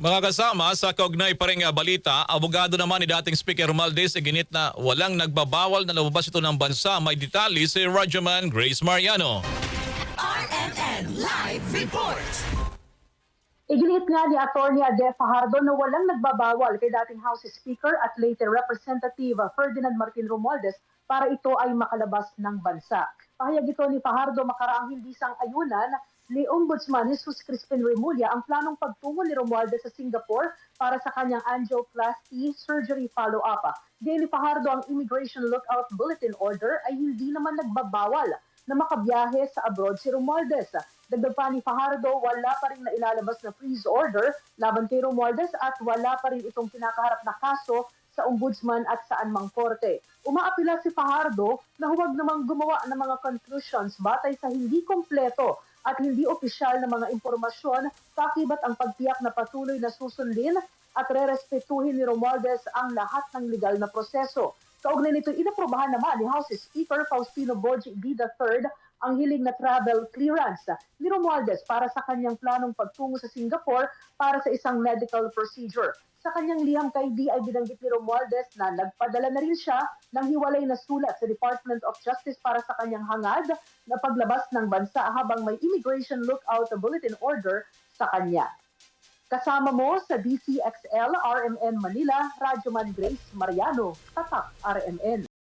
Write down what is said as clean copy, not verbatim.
Mga kasama, sa kaugnay pa rin balita, abogado naman ni dating Speaker Romualdez iginit na walang nagbabawal na lumabas ito ng bansa. May detalye si Radyoman Grace Mariano. RMN Live Report. Iginit nga ni Atty. Ade Fajardo na walang nagbabawal kay dating House Speaker at later Representative Ferdinand Martin Romualdez para ito ay makalabas ng bansa. Pahayag ito ni Fajardo makaraang hindi sang-ayunan ni Ombudsman Jesus Crispin Remulla ang planong pagtungo ni Romualdez sa Singapore para sa kanyang angioplasty surgery follow-up. Diyan ni Fajardo ang Immigration Lookout Bulletin Order ay hindi naman nagbabawal na makabiyahe sa abroad si Romualdez. Dagdag pa ni Fajardo, wala pa rin nailalabas na freeze order laban kay Romualdez at wala pa rin itong kinakaharap na kaso sa ombudsman at sa anumang korte. Umaapila si Fajardo na huwag namang gumawa ng mga conclusions batay sa hindi kompleto at hindi opisyal na mga impormasyon, kakibat ang pagtiyak na patuloy na susundin at rerespetuhin ni Romualdez ang lahat ng legal na proseso. Kaugnay nito, inaprobahan naman ni House Speaker Faustino Boji B. III ang hiling na travel clearance ni Romualdez para sa kanyang planong pagtungo sa Singapore para sa isang medical procedure. Sa kanyang liham kay D ay binanggit ni Romualdez na nagpadala na rin siya ng hiwalay na sulat sa Department of Justice para sa kanyang hangad na paglabas ng bansa habang may Immigration Lookout Bulletin Order sa kanya. Kasama mo sa DCXL RMN Manila, Radyoman Grace Mariano, Tatak RMN.